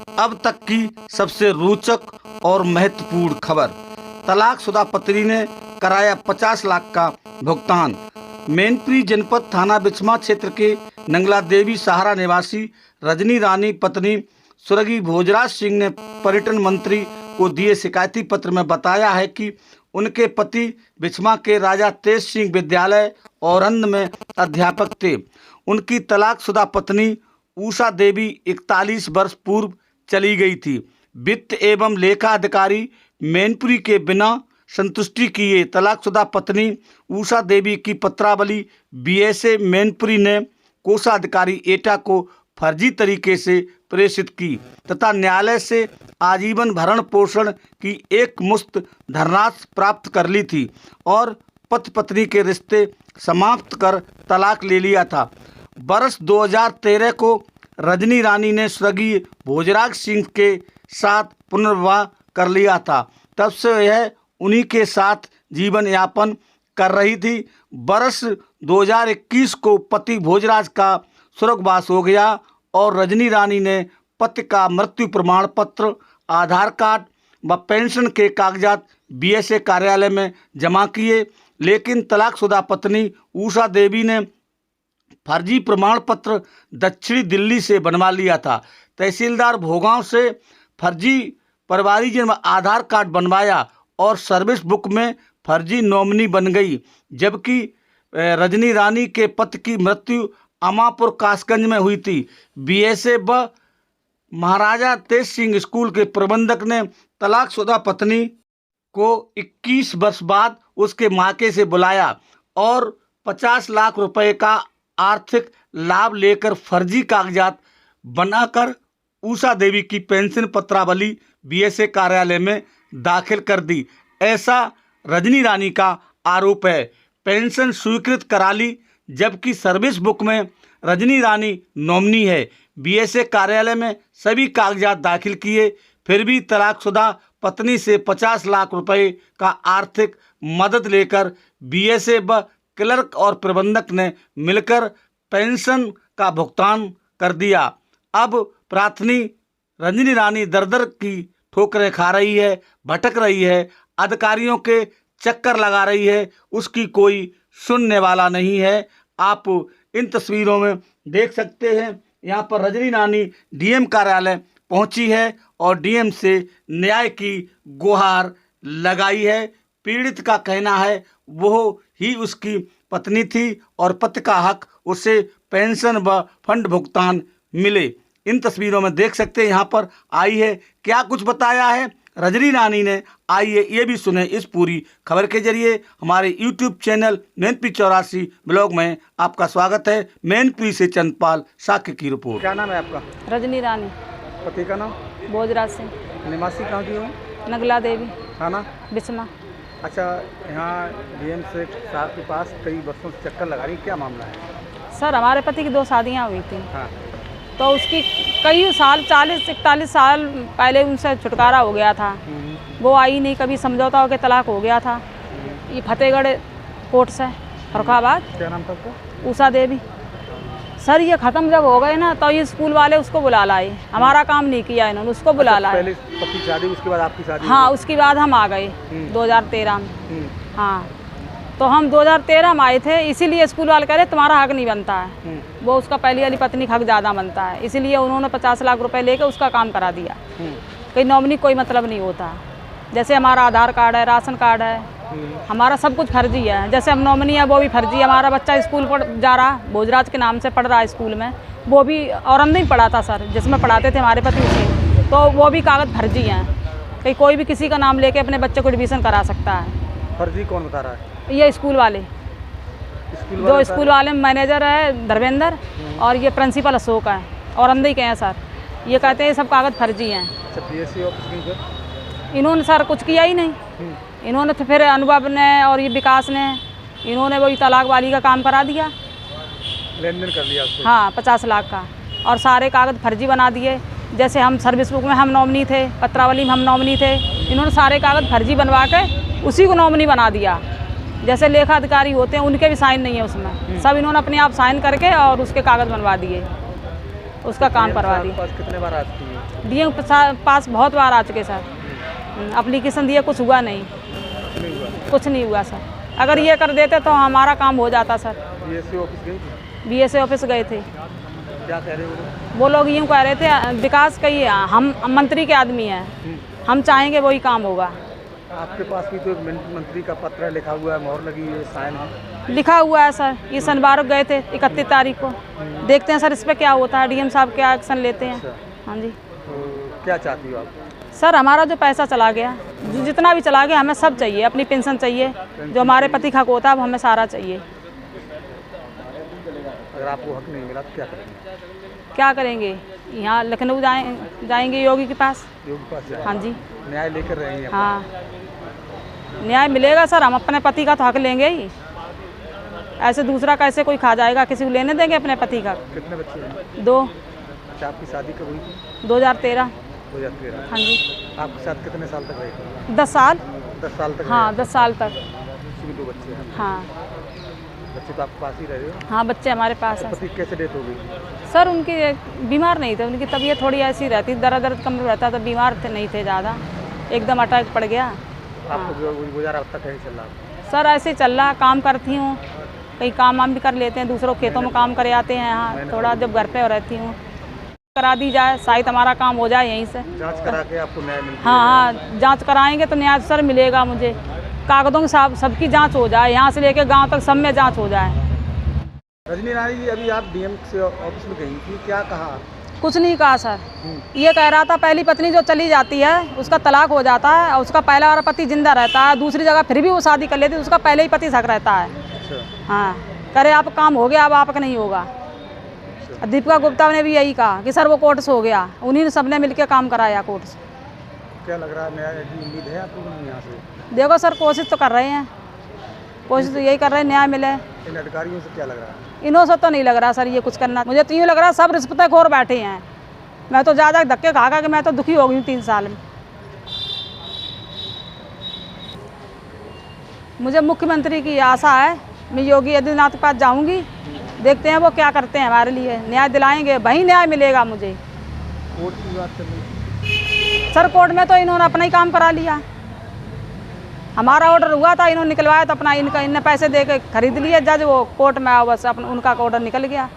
अब तक की सबसे रोचक और महत्वपूर्ण खबर। तलाकशुदा पत्नी ने कराया 50 लाख का भुगतान। मैनपुरी जनपद थाना बिचमा क्षेत्र के नंगला देवी सहारा निवासी रजनी रानी पत्नी स्वर्गीय भोजराज सिंह ने पर्यटन मंत्री को दिए शिकायती पत्र में बताया है कि उनके पति बिचमा के राजा तेज सिंह विद्यालय औरंद में अध्यापक थे। उनकी तलाकशुदा पत्नी उषा देवी 41 वर्ष पूर्व चली गई थी। वित्त एवं लेखा अधिकारी मैनपुरी के बिना संतुष्टि किए तलाकशुदा पत्नी उषा देवी की पत्रावली बीएसए मैनपुरी ने कोषाधिकारी एटा को फर्जी तरीके से प्रेषित की तथा न्यायालय से आजीवन भरण पोषण की एकमुश्त धनराशि प्राप्त कर ली थी और पति पत्नी के रिश्ते समाप्त कर तलाक ले लिया था। वर्ष 2013 को रजनी रानी ने स्वर्गीय भोजराज सिंह के साथ पुनर्विवाह कर लिया था। तब से यह उन्हीं के साथ जीवन यापन कर रही थी। वर्ष 2021 को पति भोजराज का स्वर्गवास हो गया और रजनी रानी ने पति का मृत्यु प्रमाण पत्र, आधार कार्ड व पेंशन के कागजात बीएसए कार्यालय में जमा किए, लेकिन तलाकशुदा पत्नी उषा देवी ने फर्जी प्रमाण पत्र दक्षिणी दिल्ली से बनवा लिया था। तहसीलदार भोगांव से फर्जी परिवारीजन आधार कार्ड बनवाया और सर्विस बुक में फर्जी नॉमिनी बन गई, जबकि रजनी रानी के पति की मृत्यु अमापुर कासगंज में हुई थी। बीएसए व महाराजा तेज सिंह स्कूल के प्रबंधक ने तलाकशुदा पत्नी को 21 वर्ष बाद उसके मायके से बुलाया और 50 लाख रुपए का आर्थिक लाभ लेकर फर्जी कागजात बनाकर उषा देवी की पेंशन पत्रावली बीएसए कार्यालय में दाखिल कर दी। ऐसा रजनी रानी का आरोप है। पेंशन स्वीकृत करा ली, जबकि सर्विस बुक में रजनी रानी नॉमिनी है। बीएसए कार्यालय में सभी कागजात दाखिल किए, फिर भी तलाकशुदा पत्नी से 50 लाख रुपए का आर्थिक मदद लेकर बीएसए व क्लर्क और प्रबंधक ने मिलकर पेंशन का भुगतान कर दिया। अब प्रार्थनी रजनी रानी दर की ठोकरें खा रही है, भटक रही है, अधिकारियों के चक्कर लगा रही है, उसकी कोई सुनने वाला नहीं है। आप इन तस्वीरों में देख सकते हैं, यहाँ पर रजनी रानी डीएम कार्यालय पहुंची है और डीएम से न्याय की गुहार लगाई है। पीड़ित का कहना है वो ही उसकी पत्नी थी और पति का हक उसे पेंशन व फंड भुगतान मिले। इन तस्वीरों में देख सकते हैं, यहाँ पर आई है, क्या कुछ बताया है रजनी रानी ने। आइए ये भी सुने इस पूरी खबर के जरिए। हमारे YouTube चैनल मैनपुरी 84 ब्लॉग में आपका स्वागत है। मैनपुरी से चंदपाल साक्य की रिपोर्ट। क्या नाम है आपका? रजनी रानी। पति का नाम? भोजराज सिंह। निवासी कहाँ की हो? नगला देवी थाना बिचमा। अच्छा, यहाँ डीएम से साहब के पास कई वर्षों से चक्कर लगा रही, क्या मामला है? सर, हमारे पति की 2 शादियाँ हुई थी। हाँ। तो उसकी कई साल 40-41 साल पहले उनसे छुटकारा हो गया था। वो आई नहीं, कभी समझौता होकर तलाक हो गया था। ये फतेहगढ़ कोर्ट से फरुखाबाद। क्या नाम था उसका? उषा देवी। सर, ये ख़त्म जब हो गए ना तो ये स्कूल वाले उसको बुला लाए। हमारा काम नहीं किया इन्होंने, उसको बुला लाए। पहले पति की शादी, उसके बाद आपकी शादी? हाँ, उसके बाद हम आ गए 2013 में। हाँ, तो हम 2013 में आए थे, इसीलिए स्कूल वाले कह रहे तुम्हारा हक नहीं बनता है। वो उसका पहली वाली पत्नी का हक ज़्यादा बनता है, इसीलिए उन्होंने 50 लाख रुपए लेके उसका काम करा दिया। कोई नॉमिनी कोई मतलब नहीं होता। जैसे हमारा आधार कार्ड है, राशन कार्ड है, हमारा सब कुछ फर्जी है। जैसे हम नॉमिनी है वो भी फर्जी है। हमारा बच्चा स्कूल पढ़ जा रहा, भोजराज के नाम से पढ़ रहा है स्कूल में, वो भी औरंद में पढ़ा था सर, जिसमें पढ़ाते थे हमारे पति उसे, तो वो भी कागज़ फर्जी हैं। कोई भी किसी का नाम लेके अपने बच्चे को एडमिशन करा सकता है। फर्जी कौन बता रहा है? ये स्कूल वाले जो स्कूल वाले मैनेजर है धर्मेंद्र और ये प्रिंसिपल अशोक है, औरंदी के हैं सर। ये कहते हैं सब कागज़ फर्जी हैं। इन्होंने सर कुछ किया ही नहीं। इन्होंने तो फिर अनुभव ने और ये विकास ने इन्होंने वही तलाक वाली का काम करा दिया, लेन देन कर लिया उससे। हाँ, 50 लाख का, और सारे कागज़ फर्जी बना दिए। जैसे हम सर्विस बुक में हम नॉमिनी थे, पत्रावली में हम नॉमिनी थे, इन्होंने सारे कागज़ फर्जी बनवा के उसी को नॉमिनी बना दिया। जैसे लेखा अधिकारी होते हैं उनके भी साइन नहीं है उसमें, सब इन्होंने अपने आप साइन करके और उसके कागज़ बनवा दिए। उसका काम करवा दी। पास कितने बार आ चुकी है? डीएम पास बहुत बार आ चुके सर, एप्लीकेशन दिए, कुछ हुआ नहीं, नहीं हुआ। कुछ नहीं हुआ सर। अगर ये कर देते तो हमारा काम हो जाता सर। बीएससी ऑफिस गई थी? बीएसए ऑफिस गए थे, क्या कह रहे हो? वो लोग यूँ कह रहे थे विकास का ये हम मंत्री के आदमी हैं, हम चाहेंगे वही काम होगा। आपके पास भी तो एक मंत्री का पत्र लिखा हुआ है, मोहर लगी है, साइन है। लिखा हुआ है सर, ये शनिवार को गए थे 31 तारीख को। देखते हैं सर इस पर क्या होता है, डीएम साहब क्या एक्शन लेते हैं। हाँ जी। तो क्या चाहती हो आप? सर हमारा जो पैसा चला गया, जितना भी चला गया, हमें सब चाहिए, अपनी पेंशन चाहिए, जो हमारे पति का हक होता है वो हमें सारा चाहिए। अगर आपको हक नहीं मिला तो क्या करेंगे? क्या करेंगे? यहाँ लखनऊ जाएंगे योगी के पास। योगी के पास जाएं? हाँ जी। न्याय लेकर रहेंगे? हाँ, न्याय मिलेगा सर, हम अपने पति का तो हक लेंगे ही, ऐसे दूसरा कैसे कोई खा जाएगा? किसी को लेने देंगे अपने पति का? कितने बच्चे हैं? 2। अच्छा, आपकी शादी कब हुई थी? 2013। 2013। हाँ जी। आपके साथ कितने साल तक रहे थे? 10 साल। 10 साल तक? हाँ 10 साल तक। उसके भी 2 बच्चे हैं? हाँ। बच्चे तो आपके पास ही रह रहे हो? हाँ बच्चे हमारे पास हैं। पति कैसे डेथ हो गई? सर उनकी बीमार नहीं थे, उनकी तबीयत थोड़ी ऐसी रहती, दर्द कम रहता, तो बीमार थे नहीं थे ज़्यादा, एकदम अटैक पड़ गया। आपको गुजारा अब तक कैसे चल रहा? सर ऐसे ही चल रहा, काम करती हूँ, कहीं काम वाम भी कर लेते हैं, दूसरों खेतों में काम करे आते हैं, यहाँ थोड़ा जब घर पे रहती हूँ करा दी जाए, शायद हमारा काम हो जाए यहीं से। जांच करा के आपको न्याय मिल? हाँ हाँ, जांच कराएंगे तो न्याय सर मिलेगा मुझे, कागजों के साथ सबकी जांच हो जाए, यहाँ से लेके गांव तक सब में जांच हो जाए। रजनी रानी जी, अभी आप डीएम से ऑफिस में गई थी, क्या कहा? कुछ नहीं कहा सर, ये कह रहा था पहली पत्नी जो चली जाती है उसका तलाक हो जाता है और उसका पहला वाला पति जिंदा रहता है, दूसरी जगह फिर भी वो शादी कर लेती है, उसका पहले ही पति हक रहता है। अच्छा। हाँ, करे आप काम हो गया, अब आपका नहीं होगा। दीपिका गुप्ता ने भी यही कहा कि सर वो कोर्ट से हो गया, उन्हीं ने सबने मिलकर काम कराया कोर्ट से। क्या लग रहा है, न्याय की उम्मीद है आपको यहाँ से? देखो सर, कोशिश तो कर रहे हैं, कोशिश तो यही कर रहे हैं न्याय मिले। इन अधिकारियों से क्या लग रहा है? इन्हों से तो नहीं लग रहा सर ये कुछ करना, मुझे तो यूँ लग रहा है सब रिश्वतखोर बैठे हैं। मैं तो ज़्यादा धक्के खा कि मैं तो दुखी हो गई हूँ 3 साल में। मुझे मुख्यमंत्री की आशा है, मैं योगी आदित्यनाथ के पास जाऊँगी, देखते हैं वो क्या करते हैं, हमारे लिए न्याय दिलाएंगे, वहीं न्याय मिलेगा मुझे। कोर्ट की बात कर रही? सर कोर्ट में तो इन्होंने अपना ही काम करा लिया, हमारा ऑर्डर हुआ था, इन्होंने निकलवाया तो अपना इनने पैसे दे के खरीद लिए, जज वो कोर्ट में आओ, बस अपना उनका ऑर्डर निकल गया।